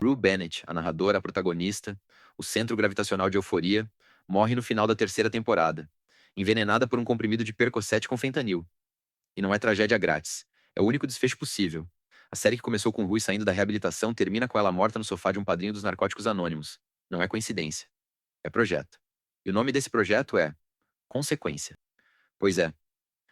Rue Bennett, a narradora, a protagonista, o centro gravitacional de Euforia, morre no final da terceira temporada, envenenada por um comprimido de Percocet com fentanil. E não é tragédia grátis. É o único desfecho possível. A série que começou com Rui saindo da reabilitação termina com ela morta no sofá de um padrinho dos Narcóticos Anônimos. Não é coincidência. É projeto. E o nome desse projeto é Consequência. Pois é,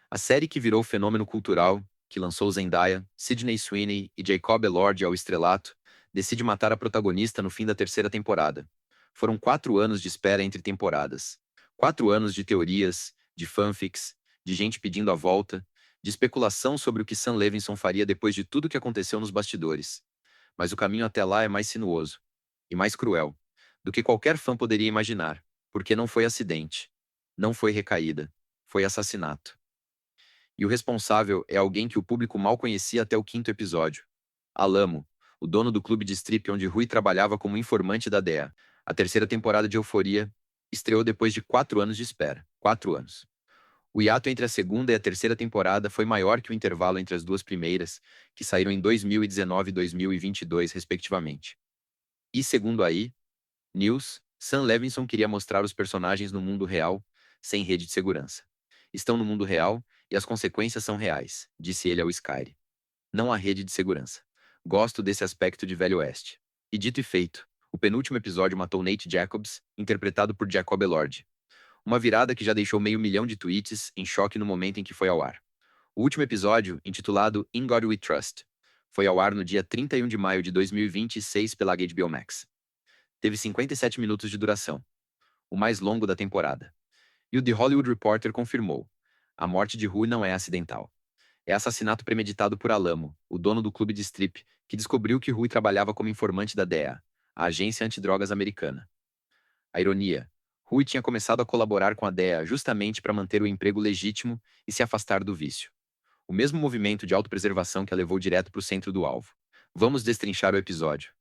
a série que virou fenômeno cultural, que lançou Zendaya, Sydney Sweeney e Jacob Elordi ao estrelato, decide matar a protagonista no fim da terceira temporada. Foram 4 anos de espera entre temporadas. 4 anos de teorias, de fanfics, de gente pedindo a volta, de especulação sobre o que Sam Levinson faria depois de tudo que aconteceu nos bastidores. Mas o caminho até lá é mais sinuoso e mais cruel do que qualquer fã poderia imaginar, porque não foi acidente, não foi recaída, foi assassinato. E o responsável é alguém que o público mal conhecia até o quinto episódio. Alamo, o dono do clube de strip onde Rui trabalhava como informante da DEA. A terceira temporada de Euforia estreou depois de 4 anos de espera. 4 anos. O hiato entre a segunda e a terceira temporada foi maior que o intervalo entre as duas primeiras, que saíram em 2019 e 2022, respectivamente. E segundo a News, Sam Levinson queria mostrar os personagens no mundo real, sem rede de segurança. Estão no mundo real e as consequências são reais, disse ele ao Sky. Não há rede de segurança. Gosto desse aspecto de Velho Oeste. E dito e feito, o penúltimo episódio matou Nate Jacobs, interpretado por Jacob Elordi. Uma virada que já deixou meio milhão de tweets em choque no momento em que foi ao ar. O último episódio, intitulado In God We Trust, foi ao ar no dia 31 de maio de 2026 pela HBO Max. Teve 57 minutos de duração, o mais longo da temporada. E o The Hollywood Reporter confirmou: a morte de Rui não é acidental. É assassinato premeditado por Alamo, o dono do clube de strip, que descobriu que Rui trabalhava como informante da DEA, a agência antidrogas americana. A ironia: Rui tinha começado a colaborar com a DEA justamente para manter o emprego legítimo e se afastar do vício. O mesmo movimento de autopreservação que a levou direto para o centro do alvo. Vamos destrinchar o episódio.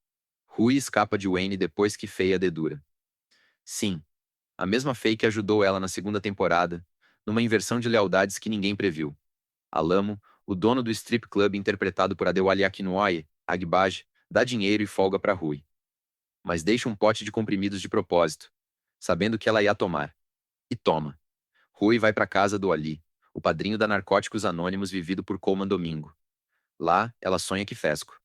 Rui escapa de Wayne depois que Faye a dedura. Sim, a mesma Faye que ajudou ela na segunda temporada, numa inversão de lealdades que ninguém previu. Alamo, o dono do strip club interpretado por Adewale Akinwumi, Agbaje, dá dinheiro e folga para Rui. Mas deixa um pote de comprimidos de propósito, sabendo que ela ia tomar. E toma. Rui vai para casa do Ali, o padrinho da Narcóticos Anônimos vivido por Coleman Domingo. Lá, ela sonha que Fesco,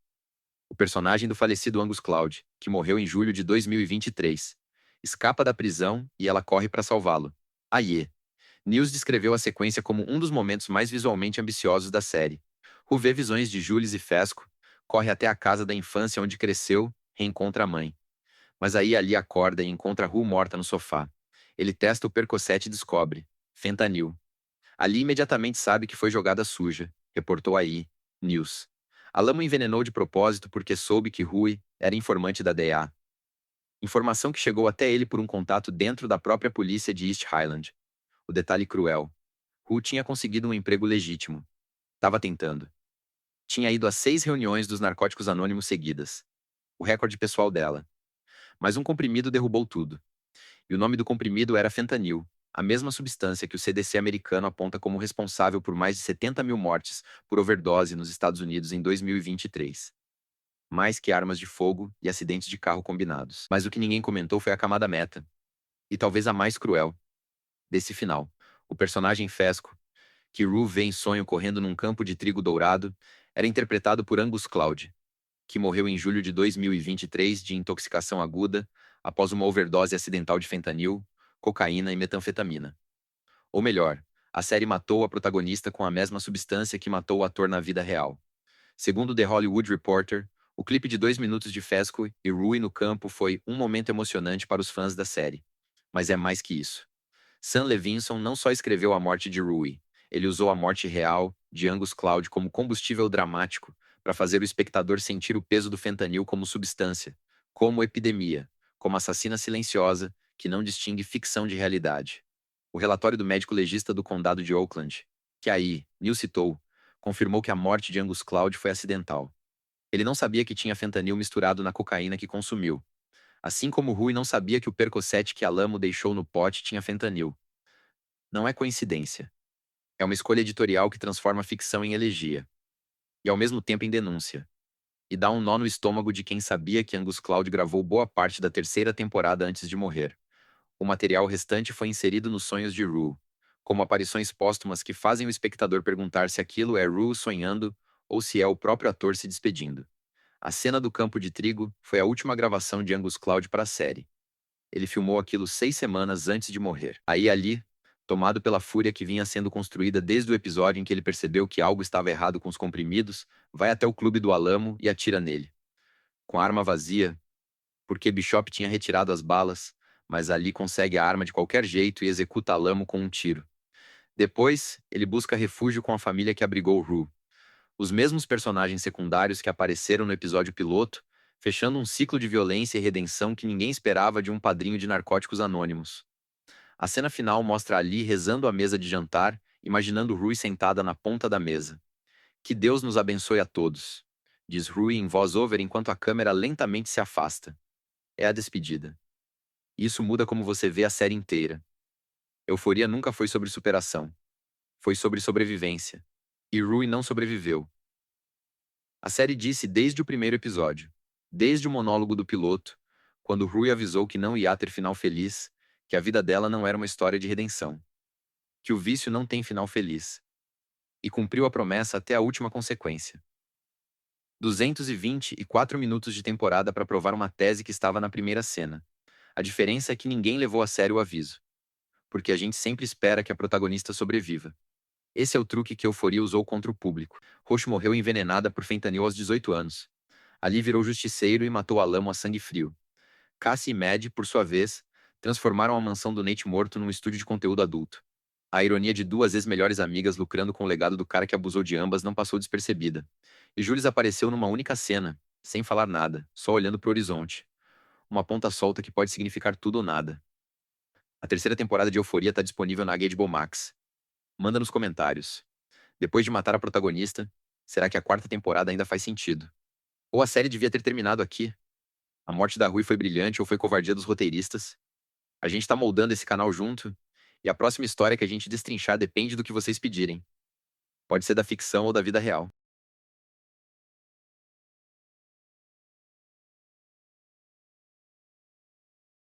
o personagem do falecido Angus Cloud, que morreu em julho de 2023, escapa da prisão e ela corre para salvá-lo. Aie. News descreveu a sequência como um dos momentos mais visualmente ambiciosos da série. Ru vê visões de Jules e Fesco, corre até a casa da infância onde cresceu, reencontra a mãe. Mas aí Ali acorda e encontra Ru morta no sofá. Ele testa o Percocet e descobre: fentanil. Ali imediatamente sabe que foi jogada suja, reportou News. Alamo envenenou de propósito porque soube que Rui era informante da DEA. Informação que chegou até ele por um contato dentro da própria polícia de East Highland. O detalhe cruel: Ru tinha conseguido um emprego legítimo. Estava tentando. Tinha ido a 6 reuniões dos Narcóticos Anônimos seguidas. O recorde pessoal dela. Mas um comprimido derrubou tudo. E o nome do comprimido era fentanil, a mesma substância que o CDC americano aponta como responsável por mais de 70 mil mortes por overdose nos Estados Unidos em 2023. Mais que armas de fogo e acidentes de carro combinados. Mas o que ninguém comentou foi a camada meta. E talvez a mais cruel. Desse final. O personagem Fesco, que Rue vê em sonho correndo num campo de trigo dourado, era interpretado por Angus Cloud, que morreu em julho de 2023 de intoxicação aguda após uma overdose acidental de fentanil, cocaína e metanfetamina. Ou melhor, a série matou a protagonista com a mesma substância que matou o ator na vida real. Segundo The Hollywood Reporter, o clipe de 2 minutos de Fesco e Rui no campo foi um momento emocionante para os fãs da série. Mas é mais que isso. Sam Levinson não só escreveu a morte de Rui, ele usou a morte real de Angus Cloud como combustível dramático para fazer o espectador sentir o peso do fentanil como substância, como epidemia, como assassina silenciosa que não distingue ficção de realidade. O relatório do médico legista do condado de Oakland, que News citou, confirmou que a morte de Angus Cloud foi acidental. Ele não sabia que tinha fentanil misturado na cocaína que consumiu. Assim como Rui não sabia que o Percocet que Alamo deixou no pote tinha fentanil. Não é coincidência. É uma escolha editorial que transforma a ficção em elegia. E ao mesmo tempo em denúncia. E dá um nó no estômago de quem sabia que Angus Cloud gravou boa parte da terceira temporada antes de morrer. O material restante foi inserido nos sonhos de Rue, como aparições póstumas que fazem o espectador perguntar se aquilo é Rue sonhando ou se é o próprio ator se despedindo. A cena do campo de trigo foi a última gravação de Angus Cloud para a série. Ele filmou aquilo 6 semanas antes de morrer. Aí ali, tomado pela fúria que vinha sendo construída desde o episódio em que ele percebeu que algo estava errado com os comprimidos, vai até o clube do Alamo e atira nele. Com a arma vazia, porque Bishop tinha retirado as balas, mas ali consegue a arma de qualquer jeito e executa Alamo com um tiro. Depois, ele busca refúgio com a família que abrigou Rue. Os mesmos personagens secundários que apareceram no episódio piloto, fechando um ciclo de violência e redenção que ninguém esperava de um padrinho de narcóticos anônimos. A cena final mostra Ali rezando à mesa de jantar, imaginando Rui sentada na ponta da mesa. Que Deus nos abençoe a todos, diz Rui em voz over enquanto a câmera lentamente se afasta. É a despedida. Isso muda como você vê a série inteira. Euforia nunca foi sobre superação. Foi sobre sobrevivência. E Rui não sobreviveu. A série disse desde o primeiro episódio, desde o monólogo do piloto, quando Rui avisou que não ia ter final feliz, que a vida dela não era uma história de redenção, que o vício não tem final feliz. E cumpriu a promessa até a última consequência. 224 minutos de temporada para provar uma tese que estava na primeira cena. A diferença é que ninguém levou a sério o aviso. Porque a gente sempre espera que a protagonista sobreviva. Esse é o truque que Euforia usou contra o público. Roche morreu envenenada por fentanil aos 18 anos. Ali virou justiceiro e matou Alamo a sangue frio. Cassie e Mad, por sua vez, transformaram a mansão do Nate morto num estúdio de conteúdo adulto. A ironia de duas ex-melhores amigas lucrando com o legado do cara que abusou de ambas não passou despercebida. E Jules apareceu numa única cena, sem falar nada, só olhando pro horizonte. Uma ponta solta que pode significar tudo ou nada. A terceira temporada de Euforia está disponível na HBO Max. Manda nos comentários. Depois de matar a protagonista, será que a quarta temporada ainda faz sentido? Ou a série devia ter terminado aqui? A morte da Rui foi brilhante ou foi covardia dos roteiristas? A gente tá moldando esse canal junto, e a próxima história que a gente destrinchar depende do que vocês pedirem. Pode ser da ficção ou da vida real.